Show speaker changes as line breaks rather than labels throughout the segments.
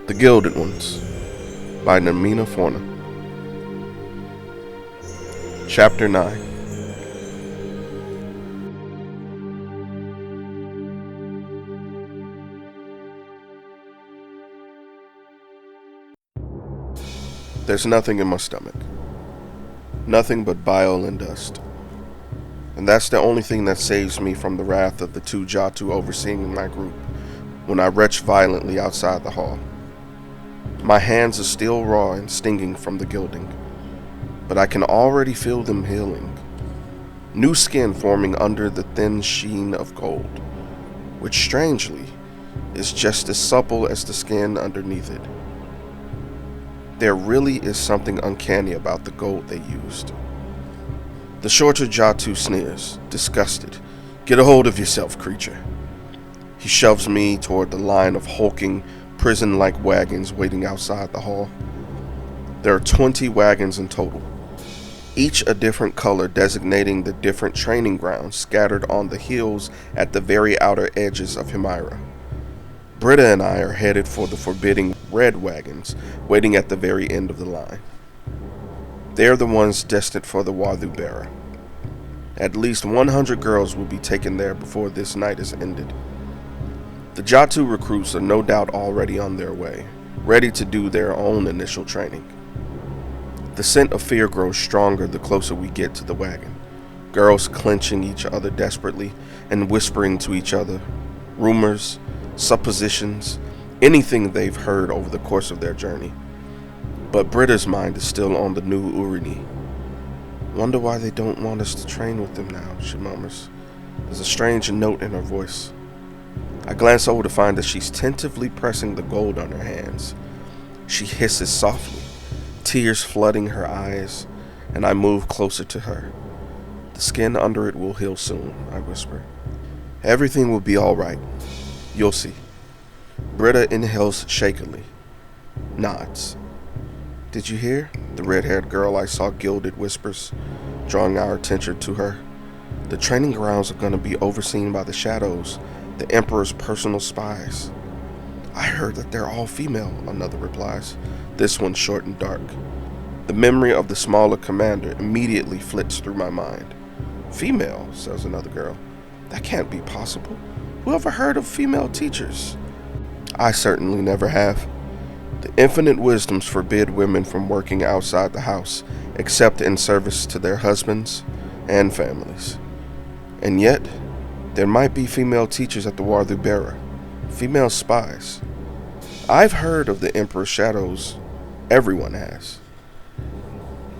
The Gilded Ones by Namina Forna. Chapter 9. There's nothing in my stomach. Nothing but bile and dust. And that's the only thing that saves me from the wrath of the two Jatu overseeing my group when I retch violently outside the hall. My hands are still raw and stinging from the gilding, but I can already feel them healing. New skin forming under the thin sheen of gold, which strangely is just as supple as the skin underneath it. There really is something uncanny about the gold they used. The shorter Jatu sneers, disgusted. "Get a hold of yourself, creature." He shoves me toward the line of hulking, prison-like wagons waiting outside the hall. There are 20 wagons in total, each a different color designating the different training grounds scattered on the hills at the very outer edges of Himira. Britta and I are headed for the forbidding red wagons waiting at the very end of the line. They're the ones destined for the Warthu Bera. At least 100 girls will be taken there before this night is ended. The Jatu recruits are no doubt already on their way, ready to do their own initial training. The scent of fear grows stronger the closer we get to the wagon, girls clenching each other desperately and whispering to each other, rumors, suppositions, anything they've heard over the course of their journey. But Britta's mind is still on the new Urini. "Wonder why they don't want us to train with them now," she murmurs. There's a strange note in her voice. I glance over to find that she's tentatively pressing the gold on her hands. She hisses softly, tears flooding her eyes, and I move closer to her. "The skin under it will heal soon," I whisper. "Everything will be all right. You'll see." Britta inhales shakily, nods. "Did you hear?" the red-haired girl I saw gilded whispers, drawing our attention to her. "The training grounds are going to be overseen by the shadows, the Emperor's personal spies." "I heard that they're all female," another replies, this one short and dark. The memory of the smaller commander immediately flits through my mind. "Female," says another girl. "That can't be possible. Who ever heard of female teachers?" "I certainly never have. The infinite wisdoms forbid women from working outside the house, except in service to their husbands and families. And yet, there might be female teachers at the Warthu Bera, female spies. I've heard of the Emperor's shadows. Everyone has.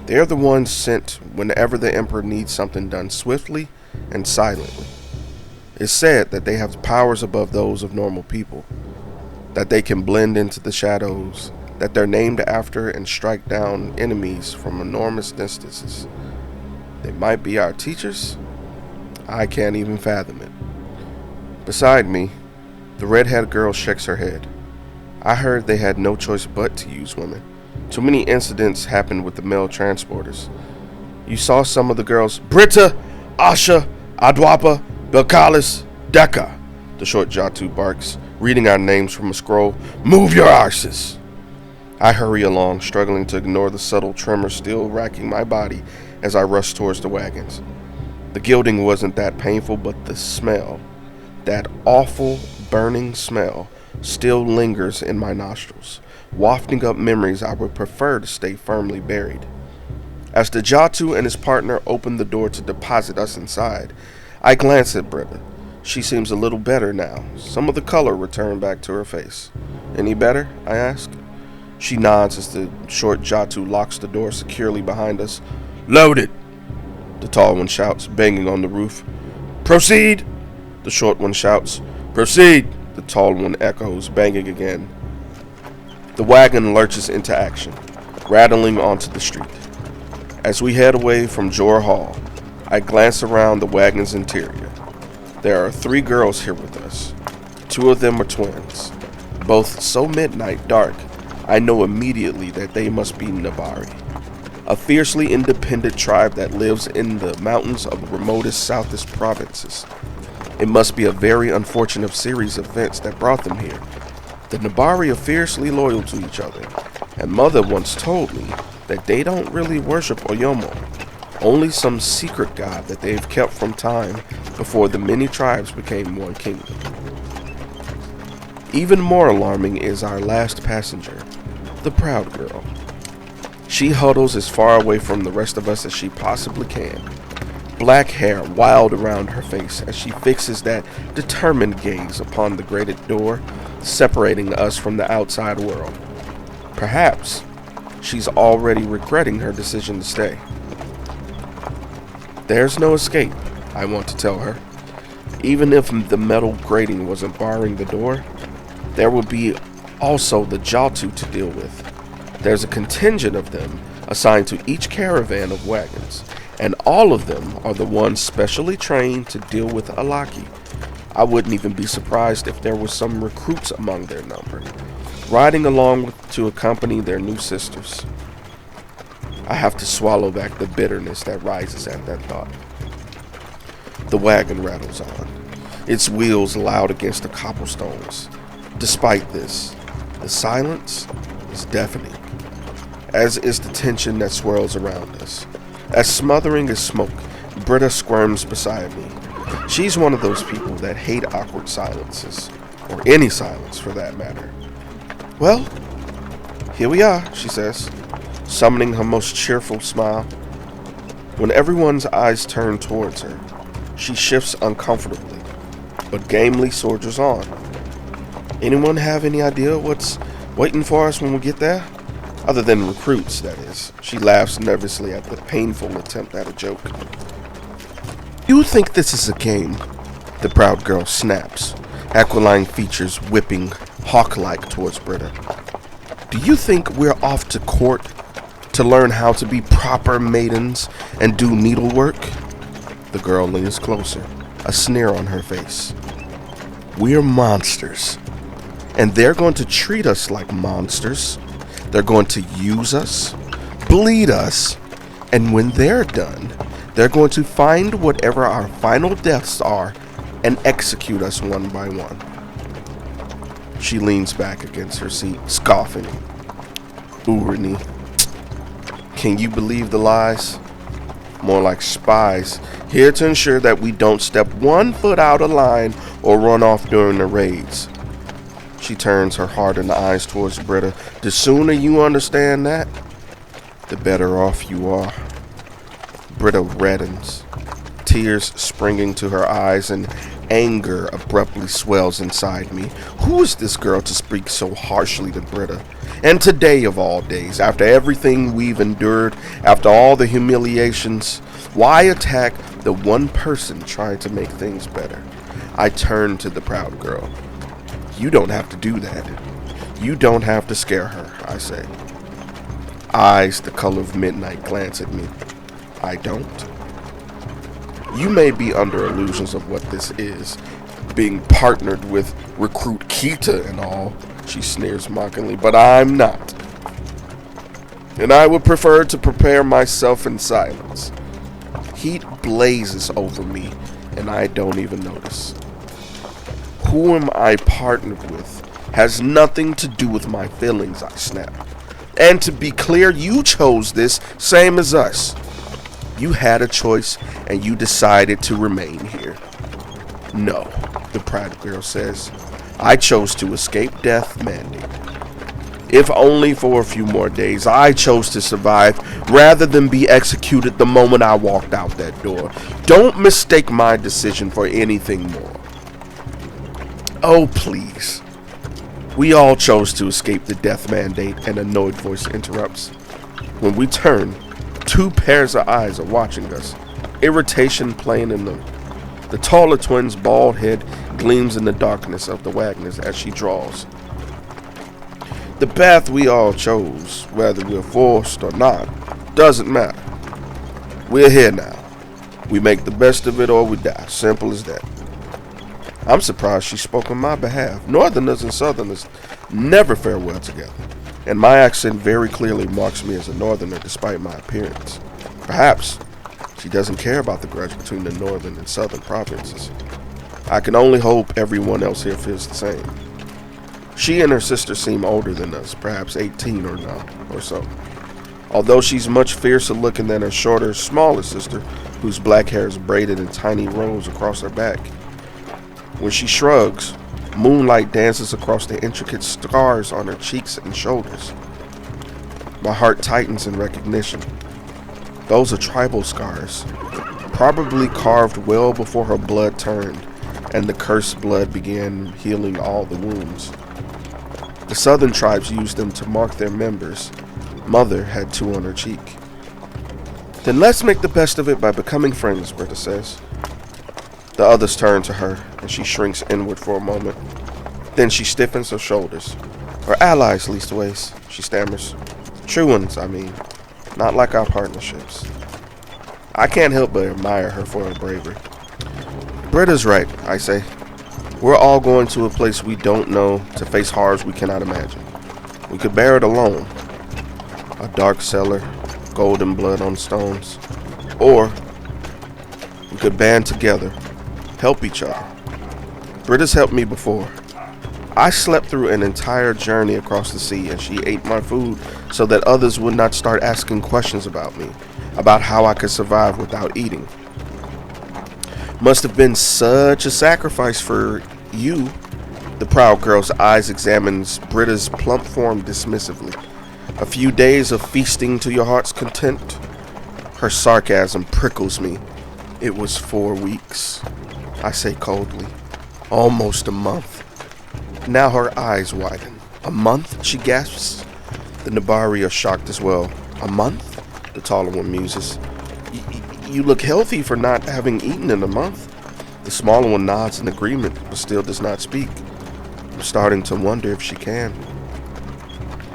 They're the ones sent whenever the Emperor needs something done swiftly and silently. It's said that they have powers above those of normal people, that they can blend into the shadows, that they're named after and strike down enemies from enormous distances. They might be our teachers? I can't even fathom it." Beside me, the red-haired girl shakes her head. "I heard they had no choice but to use women. Too many incidents happened with the male transporters. You saw some of the girls." "Britta, Asha, Adwapa, Belkalis, Deka," the short Jatu barks, reading our names from a scroll. "Move your arses." I hurry along, struggling to ignore the subtle tremor still racking my body as I rush towards the wagons. The gilding wasn't that painful, but the smell, that awful burning smell, still lingers in my nostrils, wafting up memories I would prefer to stay firmly buried. As the Jatu and his partner open the door to deposit us inside, I glance at Britta. She seems a little better now. Some of the color returned back to her face. "Any better?" I ask. She nods as the short Jatu locks the door securely behind us. "Loaded!" the tall one shouts, banging on the roof. "Proceed!" the short one shouts. "Proceed!" the tall one echoes, banging again. The wagon lurches into action, rattling onto the street. As we head away from Jor Hall, I glance around the wagon's interior. There are 3 girls here with us. 2 of them are twins, both so midnight dark, I know immediately that they must be Nabari, a fiercely independent tribe that lives in the mountains of the remotest southest provinces. It must be a very unfortunate series of events that brought them here. The Nabari are fiercely loyal to each other, and Mother once told me that they don't really worship Oyomo, only some secret god that they've kept from time before the many tribes became one kingdom. Even more alarming is our last passenger, the proud girl. She huddles as far away from the rest of us as she possibly can, black hair wild around her face as she fixes that determined gaze upon the grated door separating us from the outside world. Perhaps she's already regretting her decision to stay. There's no escape, I want to tell her. Even if the metal grating wasn't barring the door, there would be also the Jatu to deal with. There's a contingent of them assigned to each caravan of wagons, and all of them are the ones specially trained to deal with Alaki. I wouldn't even be surprised if there were some recruits among their number, riding along to accompany their new sisters. I have to swallow back the bitterness that rises at that thought. The wagon rattles on, its wheels loud against the cobblestones. Despite this, the silence is deafening, as is the tension that swirls around us. As smothering as smoke, Britta squirms beside me. She's one of those people that hate awkward silences, or any silence for that matter. Well, here we are, she says, summoning her most cheerful smile. When everyone's eyes turn towards her, she shifts uncomfortably, but gamely soldiers on. Anyone have any idea what's waiting for us when we get there? Other than recruits, that is. She laughs nervously at the painful attempt at a joke. You think this is a game? The proud girl snaps, aquiline features whipping hawk-like towards Britta. Do you think we're off to court to learn how to be proper maidens and do needlework? The girl leans closer, a sneer on her face. We're monsters, and they're going to treat us like monsters. They're going to use us, bleed us, and when they're done, they're going to find whatever our final deaths are and execute us one by one. She leans back against her seat, scoffing. Urani. Can you believe the lies? More like spies, here to ensure that we don't step 1 foot out of line or run off during the raids. She turns her hardened eyes towards Britta. The sooner you understand that, the better off you are. Britta reddens, tears springing to her eyes, and anger abruptly swells inside me. Who is this girl to speak so harshly to Britta? And today of all days, after everything we've endured, after all the humiliations, why attack the one person trying to make things better? I turn to the proud girl. You don't have to do that. You don't have to scare her, I say. Eyes the color of midnight glance at me. I don't. You may be under illusions of what this is, being partnered with recruit Kita and all, she sneers mockingly, but I'm not. And I would prefer to prepare myself in silence. Heat blazes over me, and I don't even notice. Who am I partnered with has nothing to do with my feelings, I snap. And to be clear, you chose this, same as us. You had a choice, and you decided to remain here. No, the proud girl says. I chose to escape death mandate. If only for a few more days, I chose to survive rather than be executed the moment I walked out that door. Don't mistake my decision for anything more. Oh, please. We all chose to escape the death mandate, an annoyed voice interrupts. When we turn, 2 pairs of eyes are watching us, irritation plain in them. The taller twin's bald head gleams in the darkness of the wagon as she draws. The path we all chose, whether we're forced or not, doesn't matter. We're here now. We make the best of it or we die. Simple as that. I'm surprised she spoke on my behalf. Northerners and Southerners never fare well together, and my accent very clearly marks me as a Northerner despite my appearance. Perhaps she doesn't care about the grudge between the Northern and Southern provinces. I can only hope everyone else here feels the same. She and her sister seem older than us, perhaps 18 or so. Although she's much fiercer looking than her shorter, smaller sister, whose black hair is braided in tiny rows across her back. When she shrugs, moonlight dances across the intricate scars on her cheeks and shoulders. My heart tightens in recognition. Those are tribal scars, probably carved well before her blood turned, and the cursed blood began healing all the wounds. The southern tribes used them to mark their members. Mother had 2 on her cheek. Then let's make the best of it by becoming friends, Britta says. The others turn to her, and she shrinks inward for a moment. Then she stiffens her shoulders. We're allies, leastways, she stammers. True ones, I mean. Not like our partnerships. I can't help but admire her for her bravery. Britta's right, I say. We're all going to a place we don't know to face horrors we cannot imagine. We could bear it alone. A dark cellar, golden blood on stones. Or we could band together, help each other. Britta's helped me before. I slept through an entire journey across the sea, and she ate my food so that others would not start asking questions about me, about how I could survive without eating. Must have been such a sacrifice for you. The proud girl's eyes examines Britta's plump form dismissively. A few days of feasting to your heart's content? Her sarcasm prickles me. It was 4 weeks, I say coldly. Almost a month. Now her eyes widen. A month, she gasps. The Nabari are shocked as well. A month? The taller one muses. You look healthy for not having eaten in a month. The smaller one nods in agreement, but still does not speak. I'm starting to wonder if she can.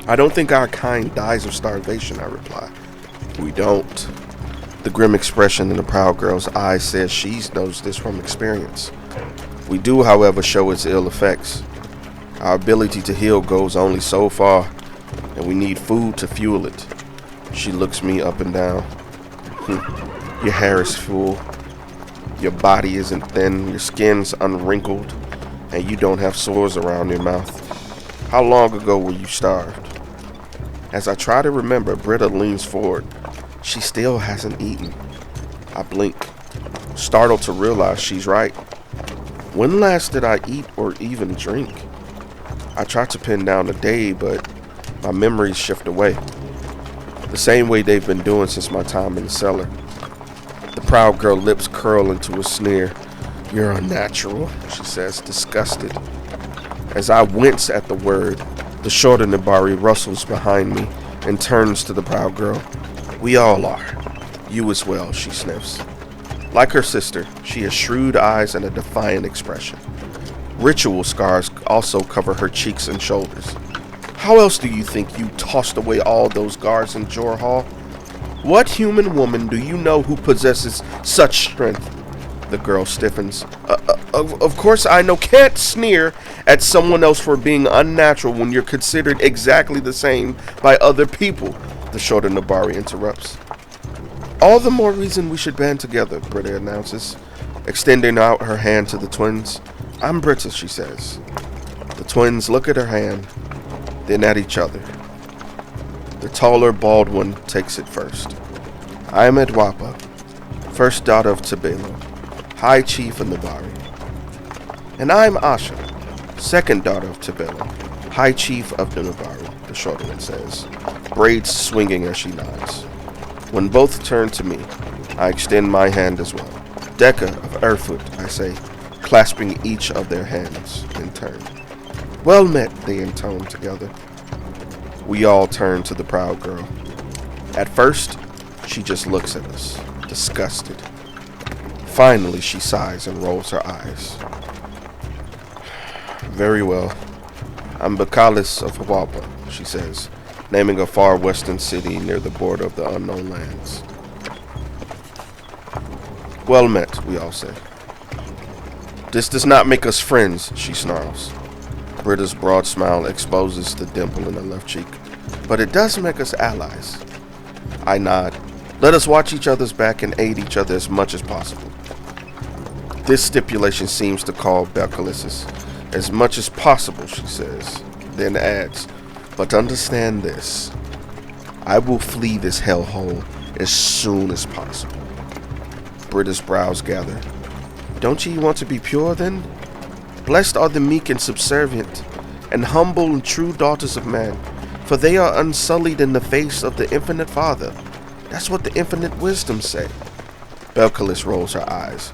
I don't think our kind dies of starvation, I reply. We don't. The grim expression in the proud girl's eyes says she knows this from experience. We do, however, show its ill effects. Our ability to heal goes only so far, and we need food to fuel it. She looks me up and down. Your hair is full. Your body isn't thin. Your skin's unwrinkled, and you don't have sores around your mouth. How long ago were you starved? As I try to remember, Britta leans forward. She still hasn't eaten. I blink, startled to realize she's right. When last did I eat or even drink? I try to pin down the day, but my memories shift away. The same way they've been doing since my time in the cellar. The proud girl lips curl into a sneer. You're unnatural, she says, disgusted. As I wince at the word, the shorter Nabari rustles behind me and turns to the proud girl. We all are. You as well, she sniffs. Like her sister, she has shrewd eyes and a defiant expression. Ritual scars also cover her cheeks and shoulders. How else do you think you tossed away all those guards in Jor Hall? What human woman do you know who possesses such strength? The girl stiffens. Of course I know. Can't sneer at someone else for being unnatural when you're considered exactly the same by other people, the shorter Nabari interrupts. All the more reason we should band together, Britta announces, extending out her hand to the twins. I'm Britta, she says. The twins look at her hand, then at each other. The taller, bald one takes it first. I am Edwapa, first daughter of Tabelo, High Chief of Nabari. And I'm Asha, second daughter of Tabelo, High Chief of the Nabari, the shorter one says, braids swinging as she nods. When both turn to me, I extend my hand as well. Deka of Erfurt, I say, clasping each of their hands in turn. Well met, they intone together. We all turn to the proud girl. At first, she just looks at us, disgusted. Finally, she sighs and rolls her eyes. Very well. I'm Bakalis of Hawapa, she says, naming a far western city near the border of the unknown lands. Well met, we all say. This does not make us friends, she snarls. Britta's broad smile exposes the dimple in her left cheek. But it does make us allies. I nod. Let us watch each other's back and aid each other as much as possible. This stipulation seems to call Bakalis as much as possible, she says. then adds, "But understand this. I will flee this hellhole as soon as possible." Britta's brows gather. "Don't ye want to be pure then? Blessed are the meek and subservient, and humble and true daughters of man, for they are unsullied in the face of the infinite Father. That's what the infinite wisdom say." Belcalis rolls her eyes.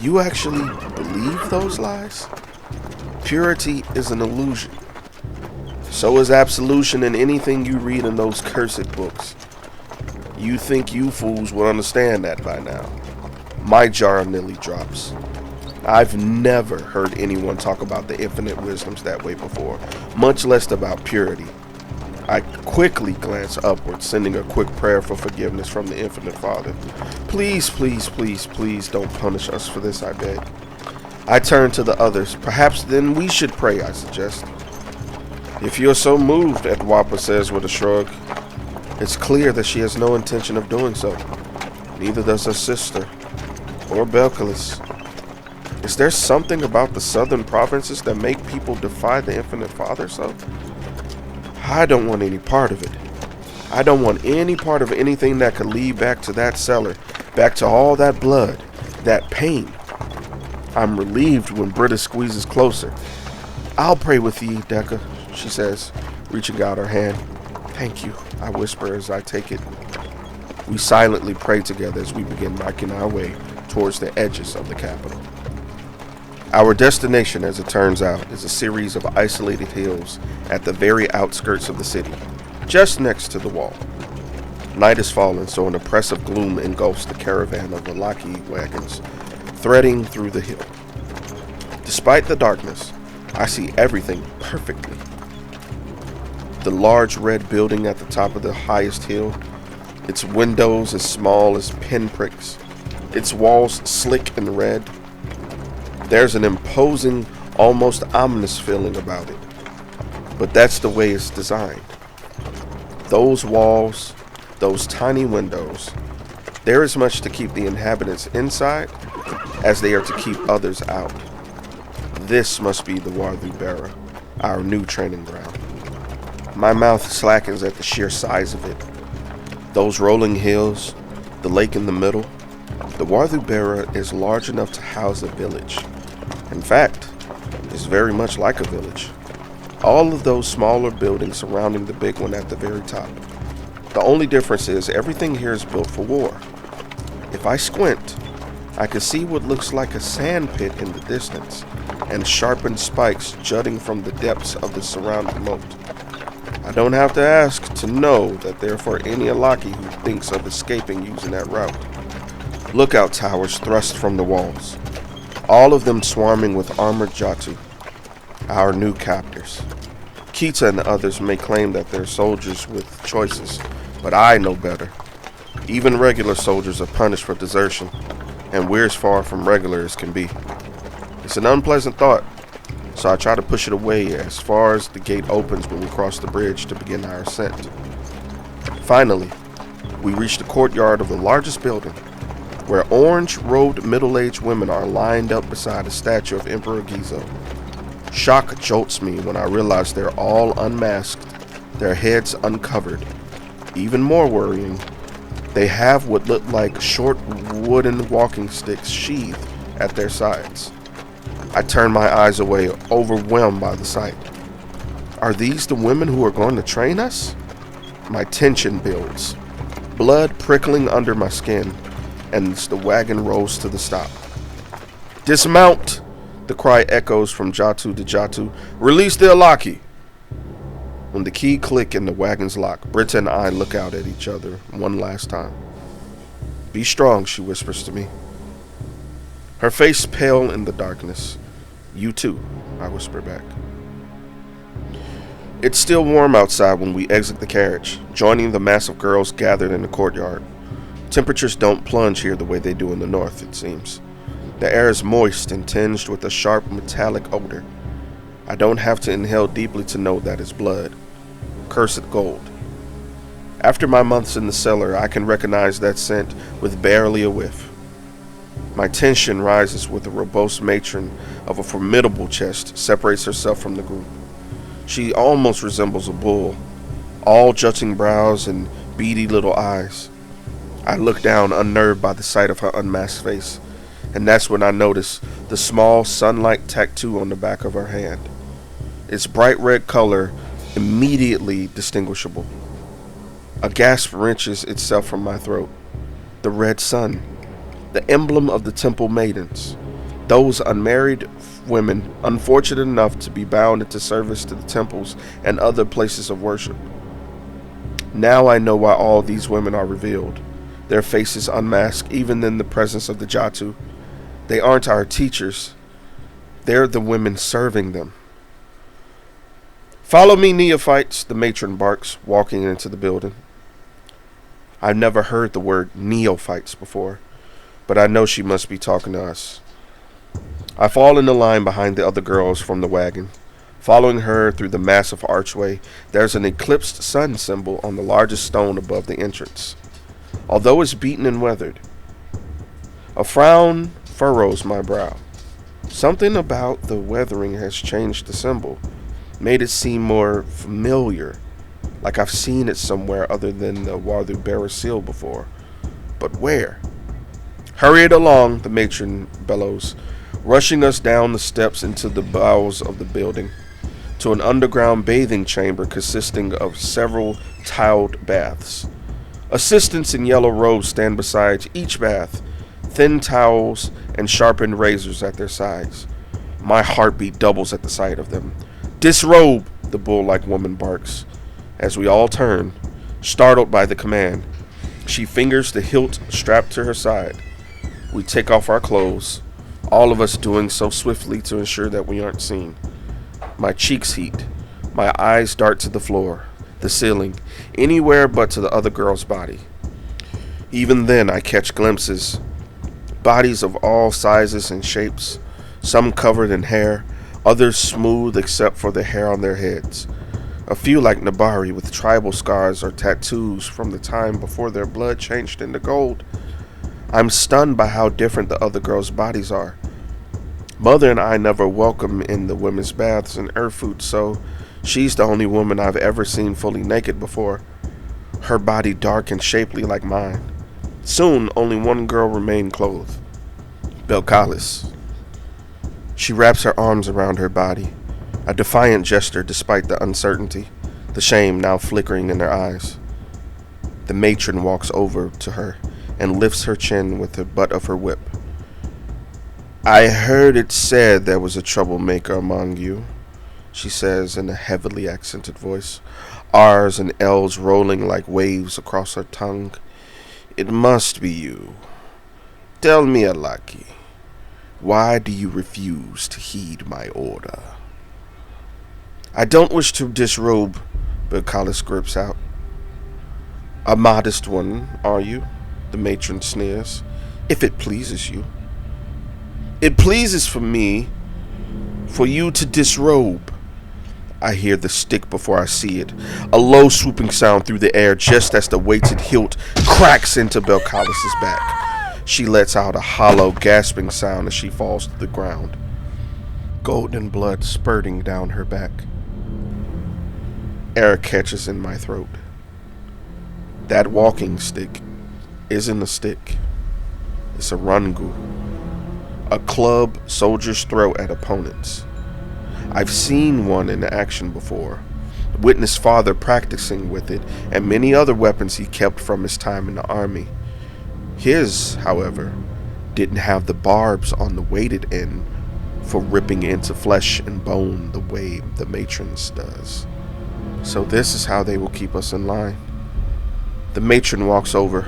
"You actually believe those lies? Purity is an illusion. So is absolution and anything you read in those cursed books. You think you fools will understand that by now." My jaw nearly drops. I've never heard anyone talk about the infinite wisdoms that way before, much less about purity. I quickly glance upward, sending a quick prayer for forgiveness from the infinite Father. "Please, please, please, please don't punish us for this, I beg." I turn to the others. "Perhaps then we should pray," I suggest. "If you're so moved," Edwapa says with a shrug. It's clear that she has no intention of doing so. Neither does her sister, or Belcalis. Is there something about the southern provinces that make people defy the infinite Father so? I don't want any part of it. I don't want any part of anything that could lead back to that cellar, back to all that blood, that pain. I'm relieved when Britta squeezes closer. "I'll pray with ye, Deka," she says, reaching out her hand. "Thank you," I whisper as I take it. We silently pray together as we begin making our way towards the edges of the capital. Our destination, as it turns out, is a series of isolated hills at the very outskirts of the city, just next to the wall. Night is falling, so an oppressive gloom engulfs the caravan of Alaki wagons, threading through the hill. Despite the darkness, I see everything perfectly. The large red building at the top of the highest hill, its windows as small as pinpricks, its walls slick and red. There's an imposing, almost ominous feeling about it. But that's the way it's designed. Those walls, those tiny windows, they're as much to keep the inhabitants inside as they are to keep others out. This must be the Warthu Bera, our new training ground. My mouth slackens at the sheer size of it. Those rolling hills, the lake in the middle. The Warthu Bera is large enough to house a village. In fact, it's very much like a village. All of those smaller buildings surrounding the big one at the very top. The only difference is everything here is built for war. If I squint, I can see what looks like a sand pit in the distance and sharpened spikes jutting from the depths of the surrounding moat. I don't have to ask to know that they're for any Alaki who thinks of escaping using that route. Lookout towers thrust from the walls, all of them swarming with armored Jatu, our new captors. Kita and the others may claim that they're soldiers with choices, but I know better. Even regular soldiers are punished for desertion, and we're as far from regular as can be. It's an unpleasant thought, so I try to push it away as far as the gate opens when we cross the bridge to begin our ascent. Finally, we reach the courtyard of the largest building, where orange-robed middle-aged women are lined up beside a statue of Emperor Gizo. Shock jolts me when I realize they're all unmasked, their heads uncovered. Even more worrying, they have what look like short wooden walking sticks sheathed at their sides. I turn my eyes away, overwhelmed by the sight. Are these the women who are going to train us? My tension builds, blood prickling under my skin, and the wagon rolls to the stop. "Dismount!" The cry echoes from Jatu to Jatu. "Release the Alaki!" When the key click and the wagons lock, Britta and I look out at each other one last time. "Be strong," she whispers to me. Her face pale in the darkness. "You too," I whisper back. It's still warm outside when we exit the carriage, joining the mass of girls gathered in the courtyard. Temperatures don't plunge here the way they do in the north, it seems. The air is moist and tinged with a sharp metallic odor. I don't have to inhale deeply to know that it's blood. Cursed gold. After my months in the cellar, I can recognize that scent with barely a whiff. My tension rises with a robust matron of a formidable chest separates herself from the group. She almost resembles a bull, all jutting brows and beady little eyes. I look down, unnerved by the sight of her unmasked face, and that's when I notice the small sun-like tattoo on the back of her hand. Its bright red color immediately distinguishable. A gasp wrenches itself from my throat. The red sun, the emblem of the temple maidens, those unmarried women unfortunate enough to be bound into service to the temples and other places of worship. Now I know why all these women are revealed, their faces unmasked even in the presence of the Jatu. They aren't our teachers, they're the women serving them. "Follow me, neophytes," the matron barks, walking into the building. I've never heard the word neophytes before, but I know she must be talking to us. I fall in the line behind the other girls from the wagon. Following her through the massive archway, there's an eclipsed sun symbol on the largest stone above the entrance. Although it's beaten and weathered, a frown furrows my brow. Something about the weathering has changed the symbol, made it seem more familiar, like I've seen it somewhere other than the Warthu Bera seal before. But where? "Hurry it along," the matron bellows, rushing us down the steps into the bowels of the building, to an underground bathing chamber consisting of several tiled baths. Assistants in yellow robes stand beside each bath, thin towels and sharpened razors at their sides. My heartbeat doubles at the sight of them. "Disrobe," the bull-like woman barks. As we all turn, startled by the command, she fingers the hilt strapped to her side. We take off our clothes, all of us doing so swiftly to ensure that we aren't seen. My cheeks heat. My eyes dart to the floor, the ceiling, anywhere but to the other girl's body. Even then I catch glimpses. Bodies of all sizes and shapes, some covered in hair, others smooth except for the hair on their heads. A few like Nabari with tribal scars or tattoos from the time before their blood changed into gold. I'm stunned by how different the other girls' bodies are. Mother and I never welcome in the women's baths and Earthfood, so she's the only woman I've ever seen fully naked before. Her body dark and shapely like mine. Soon, only one girl remained clothed. Belcalis. She wraps her arms around her body, a defiant gesture despite the uncertainty, the shame now flickering in her eyes. The matron walks over to her and lifts her chin with the butt of her whip. "I heard it said there was a troublemaker among you," she says in a heavily accented voice, R's and L's rolling like waves across her tongue. "It must be you. Tell me, Alaki, why do you refuse to heed my order?" "I don't wish to disrobe," Belcalis grips out. "A modest one, are you?" the matron sneers. "If it pleases you." "It pleases for me for you to disrobe." I hear the stick before I see it, a low swooping sound through the air just as the weighted hilt cracks into Belcalis' back. She lets out a hollow, gasping sound as she falls to the ground, golden blood spurting down her back. Air catches in my throat. That walking stick isn't a stick. It's a rangu, a club soldiers throw at opponents. I've seen one in action before, witnessed father practicing with it and many other weapons he kept from his time in the army. His, however, didn't have the barbs on the weighted end for ripping into flesh and bone the way the matrons does. So this is how they will keep us in line. The matron walks over,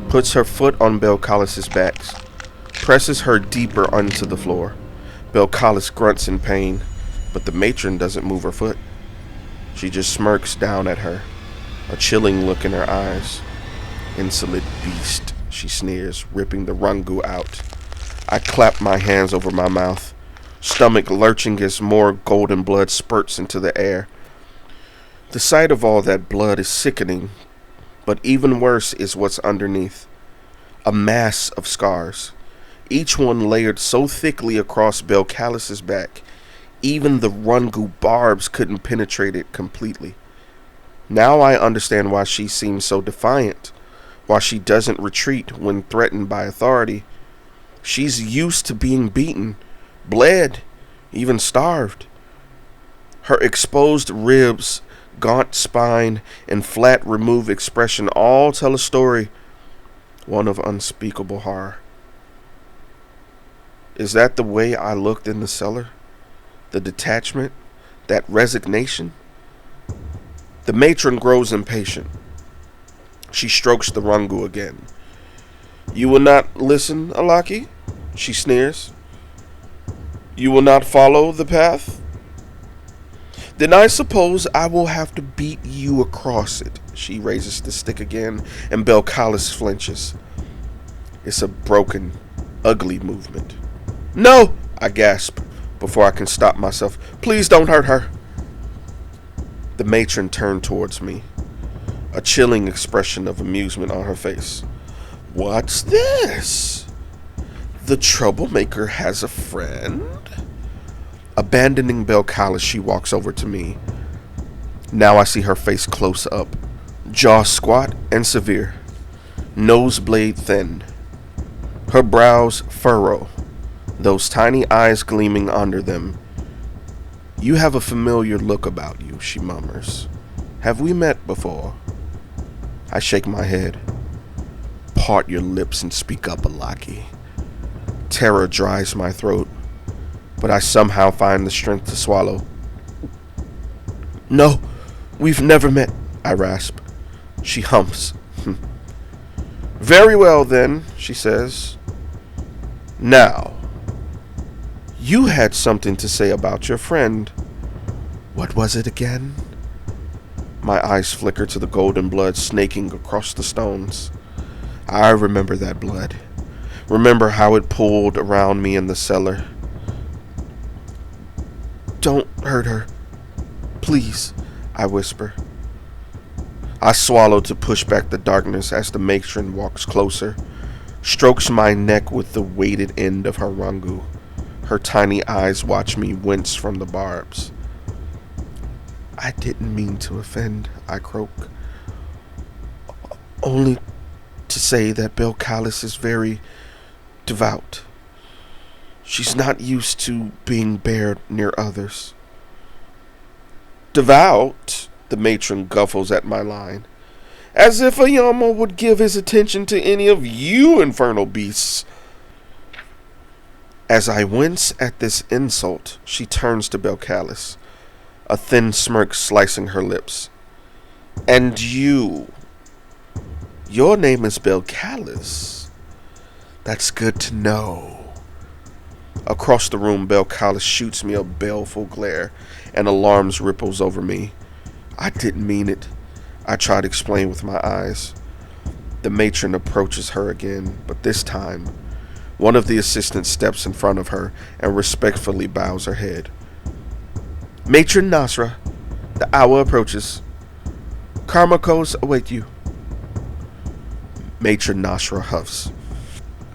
puts her foot on Belcalis' back, presses her deeper onto the floor. Belcalis grunts in pain, but the matron doesn't move her foot. She just smirks down at her, a chilling look in her eyes. "Insolent beast," she sneers, ripping the rangu out. I clap my hands over my mouth, stomach lurching as more golden blood spurts into the air. The sight of all that blood is sickening, but even worse is what's underneath. A mass of scars, each one layered so thickly across Belcalis' back, Even the Rungu barbs couldn't penetrate it completely. Now I understand why she seems so defiant, why she doesn't retreat when threatened by authority. She's used to being beaten, bled, even starved. Her exposed ribs, gaunt spine, and flat removed expression all tell a story, one of unspeakable horror. Is that the way I looked in the cellar? The detachment? That resignation? The matron grows impatient. She strokes the Rungu again. You will not listen, Alaki? She sneers. You will not follow the path? Then I suppose I will have to beat you across it. She raises the stick again, and Belcalis flinches. It's a broken, ugly movement. No! I gasp before I can stop myself. Please don't hurt her. The matron turned towards me, a chilling expression of amusement on her face. What's this? The troublemaker has a friend? Abandoning Belcalis, she walks over to me. Now I see her face close up, jaw squat and severe, nose blade thin. Her brows furrow, those tiny eyes gleaming under them. You have a familiar look about you, she murmurs. Have we met before? I shake my head. Part your lips and speak up, Alaki. Terror dries my throat, but I somehow find the strength to swallow. No, we've never met, I rasp. She humps. Very well then, she says. Now, you had something to say about your friend. What was it again? My eyes flicker to the golden blood snaking across the stones. I remember that blood. Remember how it pooled around me in the cellar. Don't hurt her. Please, I whisper. I swallow to push back the darkness as the matron walks closer, strokes my neck with the weighted end of her Rungu. Her tiny eyes watch me wince from the barbs. I didn't mean to offend, I croak. Only to say that Belcalis is very devout. She's not used to being bared near others. Devout? The matron guffles at my line. As if a Yama would give his attention to any of you infernal beasts. As I wince at this insult, she turns to Belcalis, a thin smirk slicing her lips. And you? Your name is Belcalis. That's good to know. Across the room, Belcalis shoots me a baleful glare, and alarms ripples over me. I didn't mean it, I try to explain with my eyes. The matron approaches her again, but this time, one of the assistants steps in front of her and respectfully bows her head. Matron Nasra, the hour approaches. Karmakos await you. Matron Nasra huffs.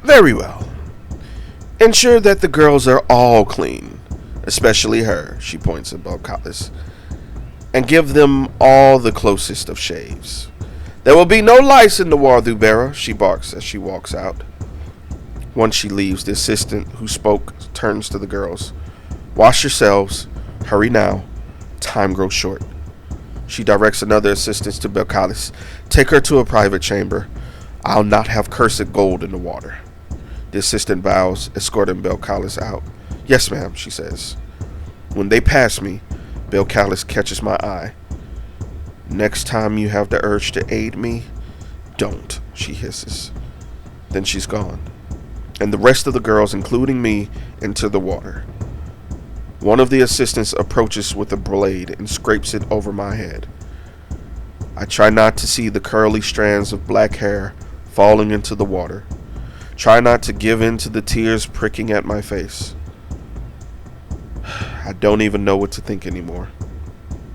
Very well. Ensure that the girls are all clean, especially her, she points at Belcalis, and give them all the closest of shaves. There will be no lice in the Warthu Bera, she barks as she walks out. Once she leaves, the assistant who spoke turns to the girls. Wash yourselves. Hurry now. Time grows short. She directs another assistant to Belcalis. Take her to a private chamber. I'll not have cursed gold in the water. The assistant bows, escorting Belcalis out. Yes, ma'am, she says. When they pass me, Belcalis catches my eye. Next time you have the urge to aid me, don't, she hisses. Then she's gone, and the rest of the girls, including me, into the water. One of the assistants approaches with a blade and scrapes it over my head. I try not to see the curly strands of black hair falling into the water. Try not to give in to the tears pricking at my face. I don't even know what to think anymore.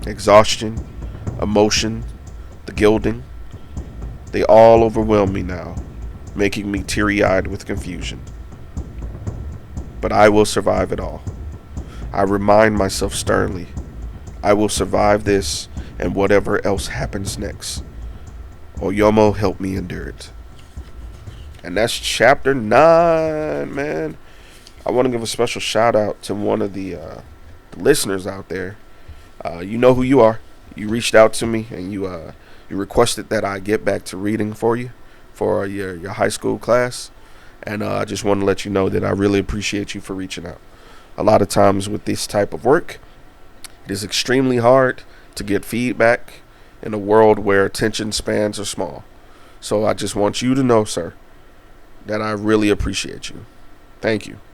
Exhaustion, emotion, the gilding, they all overwhelm me now, making me teary-eyed with confusion. But I will survive it all. I remind myself sternly, I will survive this and whatever else happens next. Oyomo help me endure it. And that's chapter 9, man. I want to give a special shout out to one of the listeners out there. You know who you are. You reached out to me and you requested that I get back to reading for you for your high school class. And I just want to let you know that I really appreciate you for reaching out. A lot of times with this type of work, it is extremely hard to get feedback in a world where attention spans are small. So I just want you to know, sir, that I really appreciate you. Thank you.